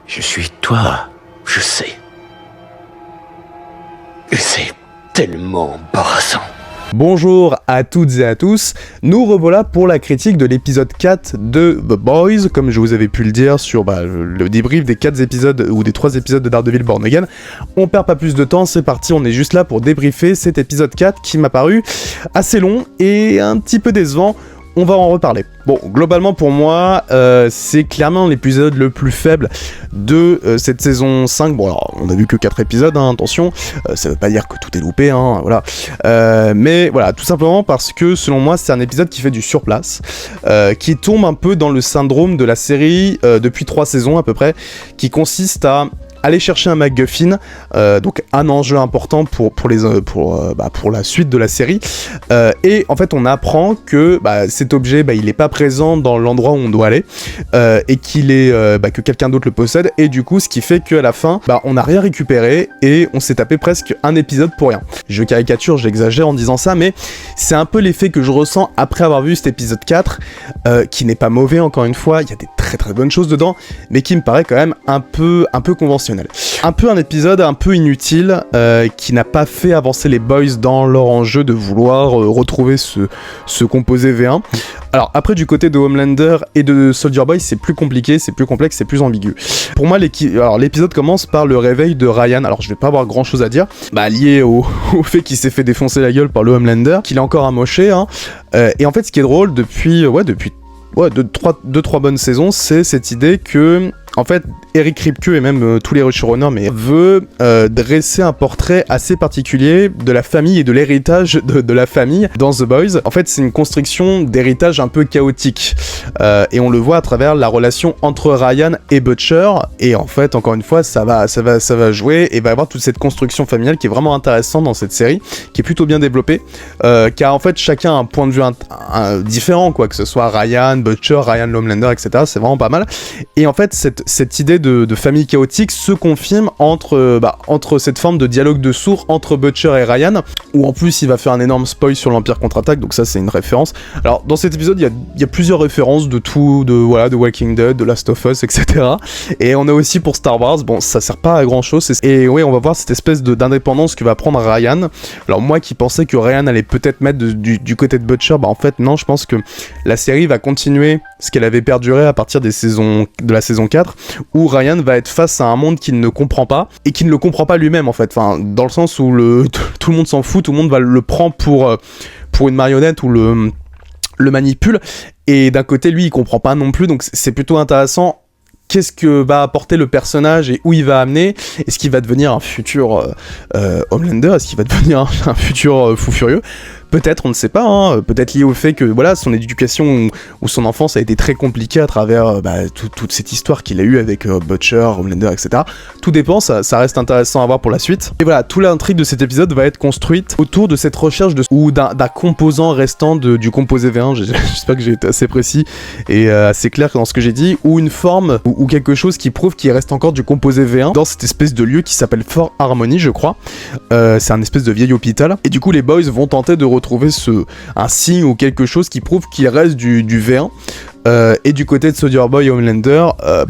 Je suis toi, je sais. Et c'est tellement embarrassant. Bonjour à toutes et à tous, nous revoilà pour la critique de l'épisode 4 de The Boys, comme je vous avais pu le dire sur le débrief des 4 épisodes ou des 3 épisodes de Daredevil Born Again. On perd pas plus de temps, c'est parti, on est juste là pour débriefer cet épisode 4 qui m'a paru assez long et un petit peu décevant. On va en reparler. Bon, globalement pour moi, c'est clairement l'épisode le plus faible de cette saison 5. Bon alors, on a vu que 4 épisodes, hein, attention, ça veut pas dire que tout est loupé, hein, voilà. Mais voilà, tout simplement parce que selon moi, c'est un épisode qui fait du surplace, qui tombe un peu dans le syndrome de la série depuis 3 saisons à peu près, qui consiste à aller chercher un MacGuffin, donc un enjeu important pour la suite de la série, et en fait on apprend que cet objet il est pas présent dans l'endroit où on doit aller, et qu'il est que quelqu'un d'autre le possède, et du coup ce qui fait qu'à la fin on n'a rien récupéré et on s'est tapé presque un épisode pour rien. Je caricature, j'exagère en disant ça, mais c'est un peu l'effet que je ressens après avoir vu cet épisode 4, qui n'est pas mauvais encore une fois, il y a des très très bonnes choses dedans, mais qui me paraît quand même un peu conventionnel. Un peu un épisode un peu inutile, qui n'a pas fait avancer les boys dans leur enjeu de vouloir retrouver ce composé V1. Alors après du côté de Homelander et de Soldier Boy, c'est plus compliqué, c'est plus complexe, c'est plus ambigu. Pour moi l'épisode commence par le réveil de Ryan. Alors je vais pas avoir grand chose à dire, lié au fait qu'il s'est fait défoncer la gueule par le Homelander, qu'il est encore amoché, hein. Et en fait ce qui est drôle depuis 2-3 bonnes saisons, c'est cette idée que en fait, Eric Kripke et même tous les showrunners veut dresser un portrait assez particulier de la famille et de l'héritage de la famille dans The Boys. En fait, c'est une construction d'héritage un peu chaotique. Et on le voit à travers la relation entre Ryan et Butcher. Et en fait, encore une fois, ça va jouer et va y avoir toute cette construction familiale qui est vraiment intéressante dans cette série, qui est plutôt bien développée. Car en fait, chacun a un point de vue différent, quoi, que ce soit Ryan, Butcher, Ryan Homelander, etc. C'est vraiment pas mal. Et en fait, cette idée de famille chaotique se confirme entre cette forme de dialogue de sourds entre Butcher et Ryan, où en plus il va faire un énorme spoil sur l'Empire contre-attaque, donc ça c'est une référence. Alors dans cet épisode il y a plusieurs références de tout, de Walking Dead, de Last of Us, etc. Et on a aussi pour Star Wars, bon ça sert pas à grand chose, et oui on va voir cette espèce d'indépendance que va prendre Ryan. Alors moi qui pensais que Ryan allait peut-être mettre du côté de Butcher, en fait non, je pense que la série va continuer ce qu'elle avait perduré à partir de la saison 4, où Ryan va être face à un monde qu'il ne comprend pas, et qu'il ne le comprend pas lui-même en fait, enfin, dans le sens où tout le monde s'en fout, tout le monde va le prendre pour une marionnette ou le manipule, et d'un côté lui il comprend pas non plus, donc c'est plutôt intéressant. Qu'est-ce que va apporter le personnage et où il va amener? Est-ce qu'il va devenir un futur Homelander? Est-ce qu'il va devenir un futur fou furieux? Peut-être, on ne sait pas, hein. Peut-être lié au fait que son éducation ou son enfance a été très compliquée à travers toute cette histoire qu'il a eue avec Butcher, Homelander, etc. Tout dépend, ça reste intéressant à voir pour la suite. Et voilà, toute l'intrigue de cet épisode va être construite autour de cette recherche d'un composant restant du composé V1, j'espère que j'ai été assez précis et assez clair dans ce que j'ai dit, ou une forme, ou quelque chose qui prouve qu'il reste encore du composé V1 dans cette espèce de lieu qui s'appelle Fort Harmony, je crois. C'est un espèce de vieil hôpital, et du coup les boys vont tenter de retrouver un signe ou quelque chose qui prouve qu'il reste du V1. Et du côté de Soldier Boy et Homelander,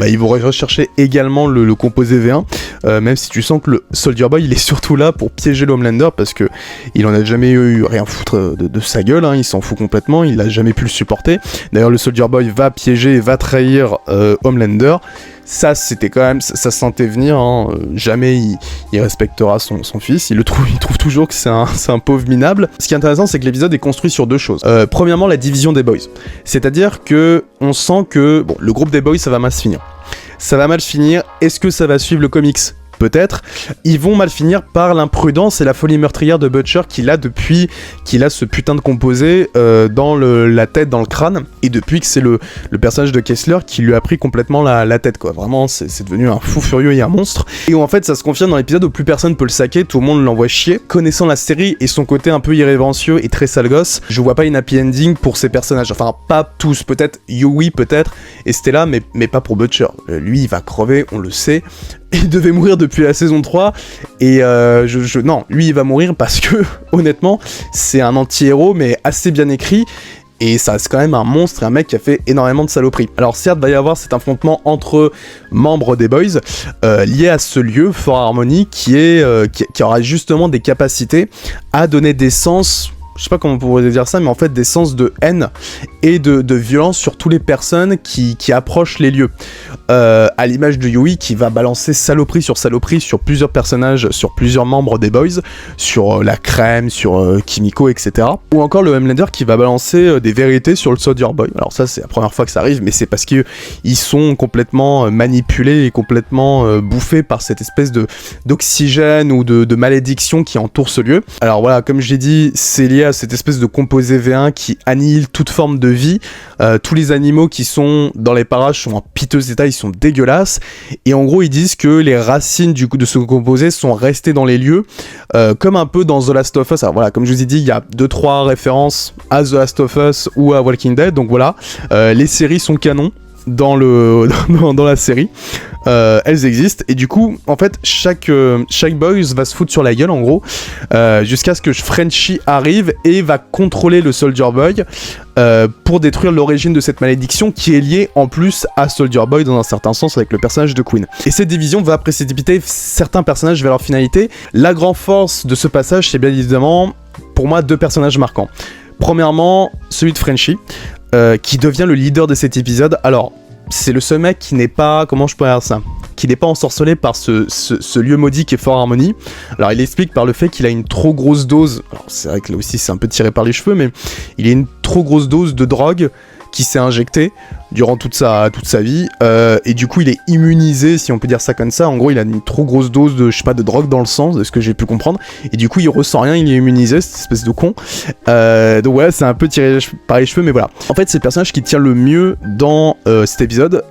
ils vont rechercher également le composé V1, même si tu sens que le Soldier Boy il est surtout là pour piéger le Homelander, parce que il en a jamais eu rien foutre de sa gueule, hein, il s'en fout complètement, il a jamais pu le supporter. D'ailleurs le Soldier Boy va piéger et va trahir Homelander. Ça c'était quand même, ça sentait venir, hein. Jamais il respectera son fils, il trouve toujours que c'est un pauvre minable. Ce qui est intéressant, c'est que l'épisode est construit sur 2 choses. Premièrement, la division des boys, c'est-à-dire que on sent que le groupe des boys ça va mal se finir. Est-ce que ça va suivre le comics? Peut-être. Ils vont mal finir par l'imprudence et la folie meurtrière de Butcher qu'il a depuis qu'il a ce putain de composé dans la tête, dans le crâne, et depuis que c'est le personnage de Kessler qui lui a pris complètement la tête, quoi. Vraiment, c'est devenu un fou furieux et un monstre. Et où en fait ça se confirme dans l'épisode où plus personne peut le saquer, tout le monde l'envoie chier. Connaissant la série et son côté un peu irrévérencieux et très sale gosse, je vois pas une happy ending pour ces personnages. Enfin, pas tous, peut-être Yui, peut-être, et Stella, mais pas pour Butcher. Lui, il va crever, on le sait. Il devait mourir depuis la saison 3, et non, lui il va mourir parce que, honnêtement, c'est un anti-héros, mais assez bien écrit, et ça reste quand même un monstre et un mec qui a fait énormément de saloperies. Alors certes, va y avoir cet affrontement entre membres des Boys lié à ce lieu, Fort Harmony, qui aura justement des capacités à donner des sens, je sais pas comment on pourrait dire ça, mais en fait des sens de haine et de violence sur toutes les personnes qui approchent les lieux. À l'image de Yui qui va balancer saloperie sur plusieurs personnages, sur plusieurs membres des Boys, sur la crème, sur Kimiko, etc. Ou encore le Homelander qui va balancer des vérités sur le Soldier Boy. Alors ça c'est la première fois que ça arrive, mais c'est parce qu'ils sont complètement manipulés et complètement bouffés par cette espèce d'oxygène ou de malédiction qui entoure ce lieu. Alors voilà, comme j'ai dit, c'est lié à cette espèce de composé V1 qui annihile toute forme de vie. Tous les animaux qui sont dans les parages sont en piteux état, ils sont dégueulasses, et en gros ils disent que les racines de ce composé sont restées dans les lieux, comme un peu dans The Last of Us. Alors voilà, comme je vous ai dit, il y a 2-3 références à The Last of Us ou à Walking Dead, donc voilà, les séries sont canons dans la série, elles existent, et du coup en fait chaque boys va se foutre sur la gueule en gros, jusqu'à ce que Frenchie arrive et va contrôler le Soldier Boy pour détruire l'origine de cette malédiction qui est liée en plus à Soldier Boy dans un certain sens avec le personnage de Queen. Et cette division va précipiter certains personnages vers leur finalité. La grande force de ce passage, c'est bien évidemment pour moi 2 personnages marquants. Premièrement, celui de Frenchie, qui devient le leader de cet épisode. Alors, c'est le seul mec qui n'est pas, comment je pourrais dire ça, qui n'est pas ensorcelé par ce lieu maudit qui est Fort Harmony. Alors il explique par le fait qu'il a une trop grosse dose, alors c'est vrai que là aussi c'est un peu tiré par les cheveux, mais il a une trop grosse dose de drogue qui s'est injectée durant toute sa vie, et du coup il est immunisé, si on peut dire ça comme ça. En gros il a une trop grosse dose de, je sais pas, de drogue dans le sang, de ce que j'ai pu comprendre, et du coup il ressent rien, il est immunisé, cette espèce de con. Donc voilà, c'est un peu tiré par les cheveux, mais voilà. En fait c'est le personnage qui tient le mieux dans cet épisode,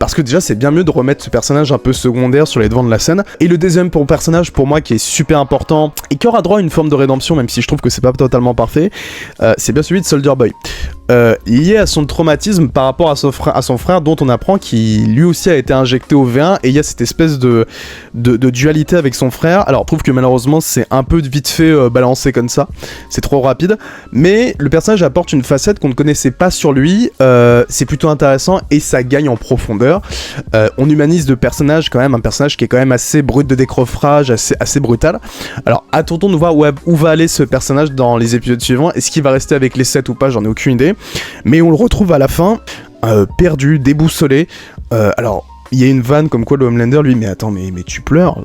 parce que déjà c'est bien mieux de remettre ce personnage un peu secondaire sur les devants de la scène. Et le deuxième personnage pour moi qui est super important, et qui aura droit à une forme de rédemption, même si je trouve que c'est pas totalement parfait, c'est bien celui de Soldier Boy. Lié à son traumatisme par rapport à son frère dont on apprend qu'il lui aussi a été injecté au V1, et il y a cette espèce de dualité avec son frère. Alors je trouve que malheureusement c'est un peu vite fait balancé comme ça, c'est trop rapide, mais le personnage apporte une facette qu'on ne connaissait pas sur lui, c'est plutôt intéressant et ça gagne en profondeur. On humanise le personnage quand même, un personnage qui est quand même assez brut de décoffrage, assez brutal. Alors attendons de voir où va aller ce personnage dans les épisodes suivants. Est-ce qu'il va rester avec les 7 ou pas, j'en ai aucune idée, mais on le retrouve à la fin, perdu, déboussolé. Alors il y a une vanne comme quoi le Homelander lui, mais attends, mais tu pleures,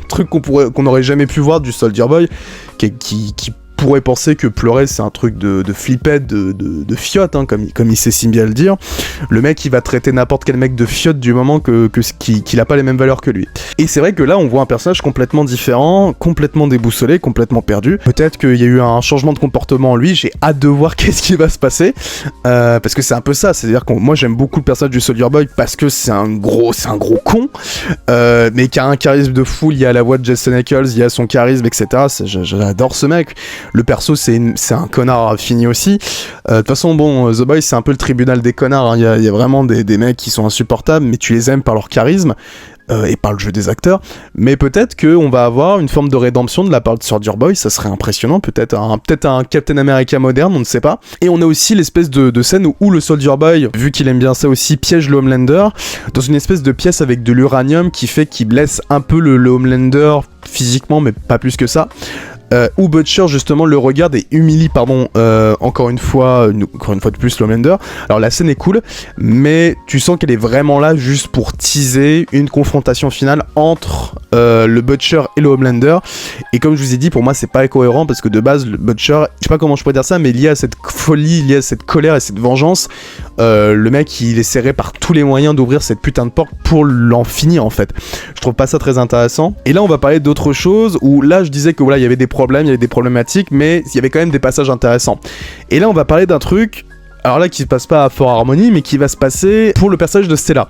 truc qu'on n'aurait jamais pu voir du Soldier Boy, qui pourrait penser que pleurer c'est un truc de flippette, de fiotte, hein, comme il sait si bien le dire. Le mec il va traiter n'importe quel mec de fiotte du moment qu'il a pas les mêmes valeurs que lui. Et c'est vrai que là on voit un personnage complètement différent, complètement déboussolé, complètement perdu. Peut-être qu'il y a eu un changement de comportement en lui, j'ai hâte de voir qu'est-ce qui va se passer, parce que c'est un peu ça, c'est-à-dire que moi j'aime beaucoup le personnage du Soldier Boy parce que c'est un gros con, mais qui a un charisme de fou, il y a la voix de Jason Ackles, il y a son charisme, etc. J'adore ce mec. Le perso c'est un connard fini aussi. De toute façon bon, The Boys c'est un peu le tribunal des connards, hein. Il y a vraiment des mecs qui sont insupportables, mais tu les aimes par leur charisme et par le jeu des acteurs. Mais peut-être qu'on va avoir une forme de rédemption de la part de Soldier Boy, ça serait impressionnant, peut-être un Captain America moderne, on ne sait pas. Et on a aussi l'espèce de scène où le Soldier Boy, vu qu'il aime bien ça aussi, piège le Homelander dans une espèce de pièce avec de l'uranium qui fait qu'il blesse un peu le Homelander physiquement, mais pas plus que ça. Où Butcher justement le regarde et humilie encore une fois de plus le Homelander. Alors la scène est cool, mais tu sens qu'elle est vraiment là juste pour teaser une confrontation finale entre le Butcher et le Homelander. Et comme je vous ai dit, pour moi c'est pas cohérent parce que de base le Butcher, je sais pas comment je pourrais dire ça, mais lié à cette folie, lié à cette colère et cette vengeance, le mec il essaierait par tous les moyens d'ouvrir cette putain de porte pour l'en finir en fait. Je trouve pas ça très intéressant. Et là on va parler d'autre chose où là je disais que voilà il y avait des problèmes, il y avait des problématiques, mais il y avait quand même des passages intéressants. Et là on va parler d'un truc, alors là qui se passe pas à Fort Harmony, mais qui va se passer pour le personnage de Stella.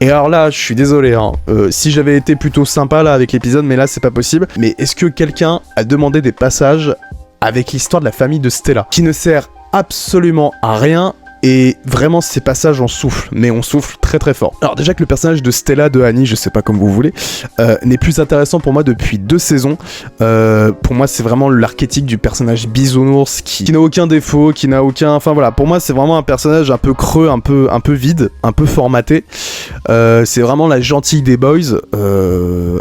Et alors là je suis désolé, hein, si j'avais été plutôt sympa là avec l'épisode, mais là c'est pas possible. Mais est-ce que quelqu'un a demandé des passages avec l'histoire de la famille de Stella, qui ne sert absolument à rien Et vraiment, ces passages, on souffle, mais on souffle très très fort. Alors déjà que le personnage de Stella, de Annie, je sais pas comme vous voulez, n'est plus intéressant pour moi depuis 2 saisons. Pour moi, c'est vraiment l'archétype du personnage bisounours qui n'a aucun défaut, qui n'a aucun... Enfin voilà, pour moi, c'est vraiment un personnage un peu creux, un peu vide, un peu formaté. C'est vraiment la gentille des boys,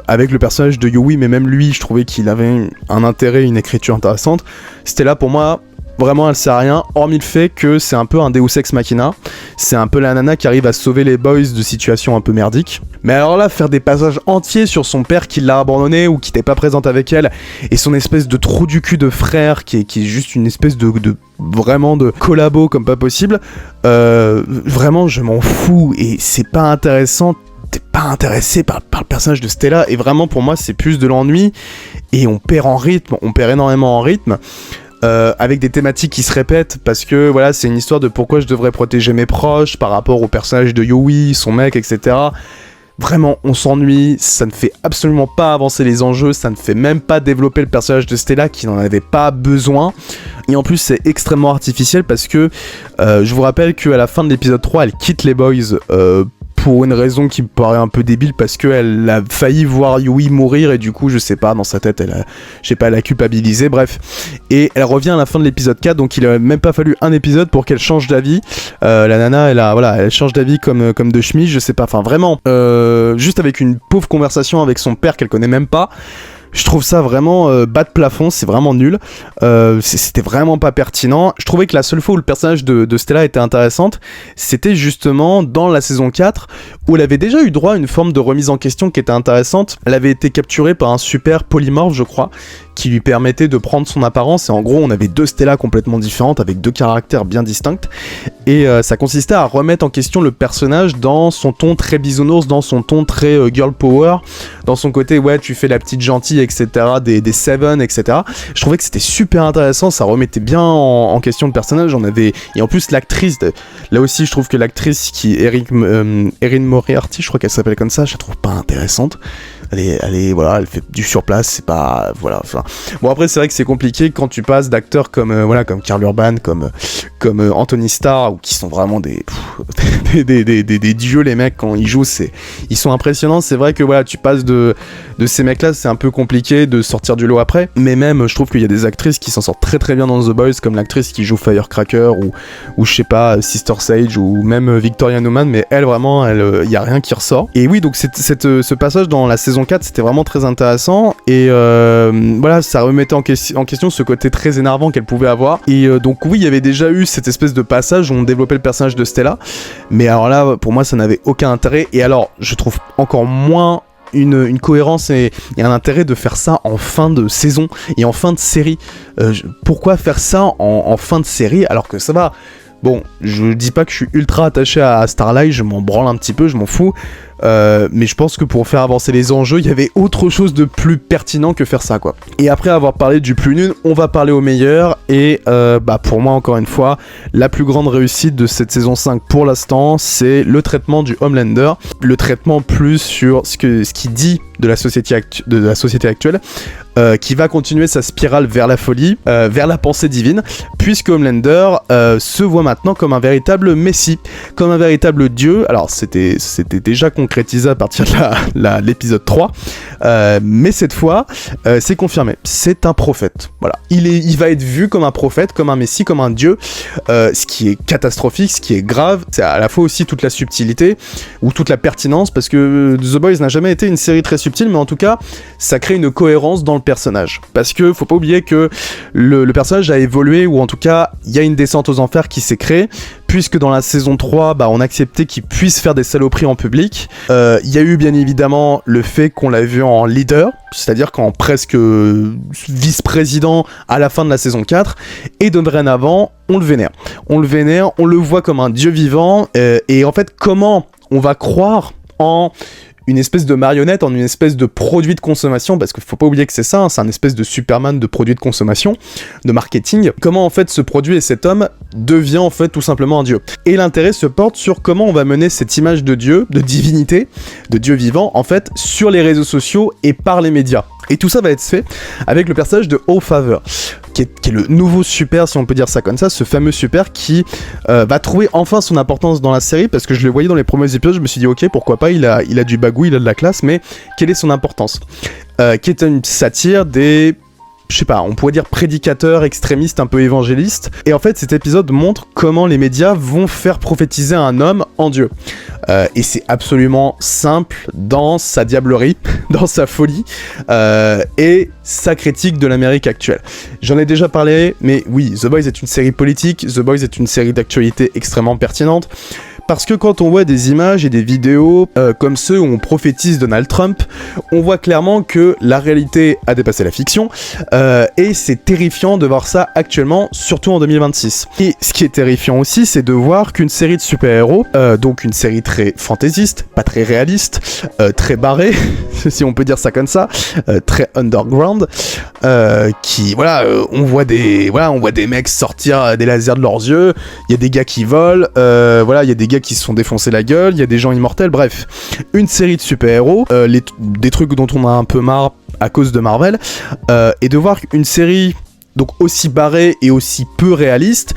avec le personnage de Yui, mais même lui, je trouvais qu'il avait un intérêt, une écriture intéressante. Stella, pour moi... Vraiment, elle sert à rien, hormis le fait que c'est un peu un Deus Ex Machina. C'est un peu la nana qui arrive à sauver les boys de situations un peu merdiques. Mais alors là, faire des passages entiers sur son père qui l'a abandonné ou qui n'était pas présente avec elle, et son espèce de trou du cul de frère qui est juste une espèce de vraiment de collabo comme pas possible, vraiment, je m'en fous et c'est pas intéressant. T'es pas intéressé par le personnage de Stella, et vraiment pour moi c'est plus de l'ennui, et on perd en rythme, on perd énormément en rythme. Avec des thématiques qui se répètent, parce que voilà, c'est une histoire de pourquoi je devrais protéger mes proches par rapport au personnage de Yui, son mec, etc. Vraiment, on s'ennuie, ça ne fait absolument pas avancer les enjeux, ça ne fait même pas développer le personnage de Stella qui n'en avait pas besoin. Et en plus, c'est extrêmement artificiel parce que je vous rappelle qu'à la fin de l'épisode 3, elle quitte les boys pour une raison qui me paraît un peu débile, parce qu'elle a failli voir Yui mourir et du coup, je sais pas, dans sa tête, elle a culpabilisé, bref. Et elle revient à la fin de l'épisode 4, donc il a même pas fallu un épisode pour qu'elle change d'avis. La nana, elle change d'avis comme de chemise, je sais pas, enfin vraiment, juste avec une pauvre conversation avec son père qu'elle connaît même pas. Je trouve ça vraiment bas de plafond, c'est vraiment nul. C'était vraiment pas pertinent. Je trouvais que la seule fois où le personnage de Stella était intéressante, c'était justement dans la saison 4, où elle avait déjà eu droit à une forme de remise en question qui était intéressante. Elle avait été capturée par un super polymorphe, je crois, qui lui permettait de prendre son apparence, et en gros on avait 2 Stella complètement différentes avec 2 caractères bien distincts, et ça consistait à remettre en question le personnage dans son ton très bisounours, dans son ton très girl power, dans son côté ouais tu fais la petite gentille, etc., des Seven, etc. Je trouvais que c'était super intéressant, ça remettait bien en question le personnage. Et en plus l'actrice, là aussi je trouve que l'actrice qui Erin Moriarty, je crois qu'elle s'appelle comme ça, je la trouve pas intéressante. Elle fait du surplace, c'est pas, voilà, enfin. Bon après c'est vrai que c'est compliqué quand tu passes d'acteurs comme Karl Urban, comme Anthony Starr, ou qui sont vraiment des dieux, les mecs quand ils jouent, ils sont impressionnants. C'est vrai que voilà, tu passes de ces mecs là, c'est un peu compliqué de sortir du lot après, mais même je trouve qu'il y a des actrices qui s'en sortent très très bien dans The Boys, comme l'actrice qui joue Firecracker ou je sais pas, Sister Sage, ou même Victoria Newman, mais elle vraiment, y a rien qui ressort. Et oui, donc ce passage dans la saison 4, c'était vraiment très intéressant, et voilà, ça remettait en question ce côté très énervant qu'elle pouvait avoir. Et donc oui, il y avait déjà eu cette espèce de passage où on développait le personnage de Stella, mais alors là pour moi ça n'avait aucun intérêt. Et alors je trouve encore moins une cohérence et un intérêt de faire ça en fin de saison et en fin de série. Pourquoi faire ça en fin de série alors que ça va? Bon, je dis pas que je suis ultra attaché à Starlight, je m'en branle un petit peu, je m'en fous. Mais je pense que pour faire avancer les enjeux, il y avait autre chose de plus pertinent que faire ça, quoi. Et après avoir parlé du plus nul, on va parler au meilleur. Et pour moi, encore une fois, la plus grande réussite de cette saison 5 pour l'instant, c'est le traitement du Homelander. Le traitement plus sur ce qu'il dit de la société actuelle, qui va continuer sa spirale vers la folie, vers la pensée divine, puisque Homelander se voit maintenant comme un véritable messie, comme un véritable dieu. Alors c'était déjà concrétisé à partir de l'épisode 3, mais cette fois c'est confirmé, c'est un prophète. Voilà, il va être vu comme un prophète, comme un messie, comme un dieu, ce qui est catastrophique, ce qui est grave. C'est à la fois aussi toute la subtilité ou toute la pertinence, parce que The Boys n'a jamais été une série très subtile, mais en tout cas ça crée une cohérence dans le personnage, parce que faut pas oublier que le personnage a évolué, ou en tout cas il y a une descente aux enfers qui s'est créée, puisque dans la saison 3 on acceptait qu'il puisse faire des saloperies en public. Il y a eu bien évidemment le fait qu'on l'a vu en leader, c'est-à-dire qu'en presque vice-président à la fin de la saison 4, et dorénavant on le vénère, on le voit comme un dieu vivant, et en fait comment on va croire en une espèce de marionnette, en une espèce de produit de consommation, parce qu'il faut pas oublier que c'est ça, hein, c'est un espèce de Superman de produit de consommation, de marketing. Comment en fait ce produit et cet homme devient en fait tout simplement un dieu. Et l'intérêt se porte sur comment on va mener cette image de dieu, de divinité, de dieu vivant, en fait, sur les réseaux sociaux et par les médias. Et tout ça va être fait avec le personnage de All-Father, qui est le nouveau super, si on peut dire ça comme ça, ce fameux super qui va trouver enfin son importance dans la série, parce que je le voyais dans les premiers épisodes, je me suis dit ok, pourquoi pas, il a du bagou, il a de la classe, mais quelle est son importance qui est une satire des... je sais pas, on pourrait dire prédicateur, extrémiste, un peu évangéliste. Et en fait, cet épisode montre comment les médias vont faire prophétiser un homme en Dieu. Et c'est absolument simple dans sa diablerie, dans sa folie, et sa critique de l'Amérique actuelle. J'en ai déjà parlé, mais oui, The Boys est une série politique, The Boys est une série d'actualité extrêmement pertinente. Parce que quand on voit des images et des vidéos comme ceux où on prophétise Donald Trump, on voit clairement que la réalité a dépassé la fiction, et c'est terrifiant de voir ça actuellement, surtout en 2026. Et ce qui est terrifiant aussi, c'est de voir qu'une série de super-héros, donc une série très fantaisiste, pas très réaliste, très barrée, si on peut dire ça comme ça, très underground, qui, voilà, on voit des mecs sortir des lasers de leurs yeux, il y a des gars qui volent, voilà, il y a des gars qui se sont défoncés la gueule, il y a des gens immortels, bref, une série de super-héros, des trucs dont on a un peu marre à cause de Marvel, et de voir une série donc aussi barrée et aussi peu réaliste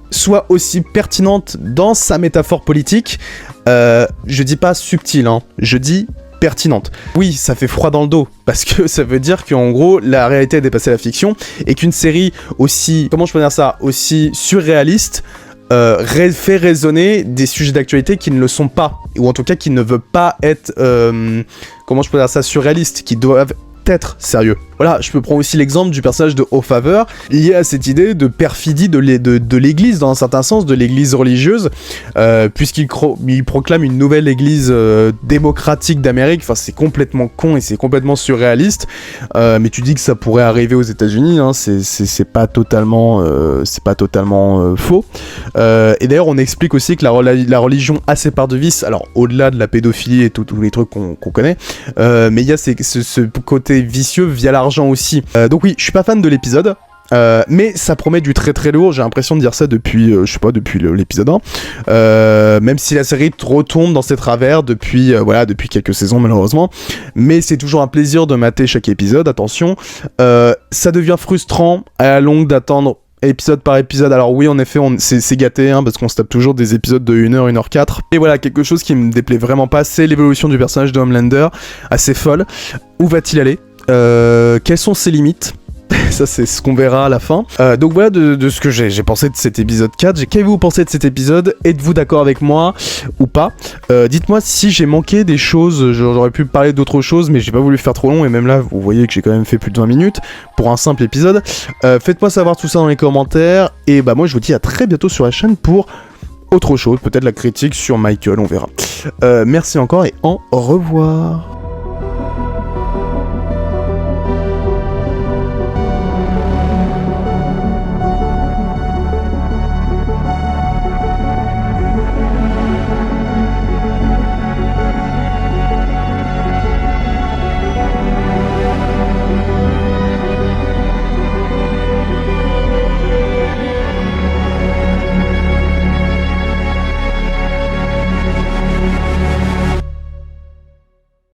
soit aussi pertinente dans sa métaphore politique, je dis pas subtile, hein, je dis pertinente. Oui, ça fait froid dans le dos, parce que ça veut dire qu'en gros, la réalité a dépassé la fiction, et qu'une série aussi, comment je peux dire ça, aussi surréaliste, fait résonner des sujets d'actualité qui ne le sont pas, ou en tout cas qui ne veulent pas être, comment je peux dire ça, surréalistes, qui doivent être sérieux. Voilà, je peux prendre aussi l'exemple du personnage de All-Father, lié à cette idée de perfidie de l'église, dans un certain sens, de l'église religieuse, puisqu'il proclame une nouvelle église démocratique d'Amérique. Enfin, c'est complètement con et c'est complètement surréaliste, mais tu dis que ça pourrait arriver aux États-Unis, hein, c'est pas totalement faux. Et d'ailleurs, on explique aussi que la religion a ses parts de vice, alors au-delà de la pédophilie et tous les trucs qu'on connaît, mais il y a ce côté vicieux via l'argent aussi. Donc oui, je suis pas fan de l'épisode, mais ça promet du très très lourd, j'ai l'impression de dire ça depuis, depuis l'épisode 1, même si la série retombe dans ses travers depuis quelques saisons malheureusement, mais c'est toujours un plaisir de mater chaque épisode, attention, ça devient frustrant à la longue d'attendre épisode par épisode. Alors oui, en effet, c'est gâté, hein, parce qu'on se tape toujours des épisodes de 1h, 1h04. Et voilà, quelque chose qui me déplaît vraiment pas, c'est l'évolution du personnage de Homelander, assez folle. Où va-t-il aller ? Quelles sont ses limites ? Ça, c'est ce qu'on verra à la fin. Donc voilà de ce que j'ai pensé de cet épisode 4. Qu'avez-vous pensé de cet épisode ? Êtes-vous d'accord avec moi ou pas ? Dites-moi si j'ai manqué des choses. J'aurais pu parler d'autres choses, mais j'ai pas voulu faire trop long. Et même là, vous voyez que j'ai quand même fait plus de 20 minutes pour un simple épisode. Faites-moi savoir tout ça dans les commentaires. Et bah moi, je vous dis à très bientôt sur la chaîne pour autre chose. Peut-être la critique sur Michael, on verra. Merci encore et au revoir.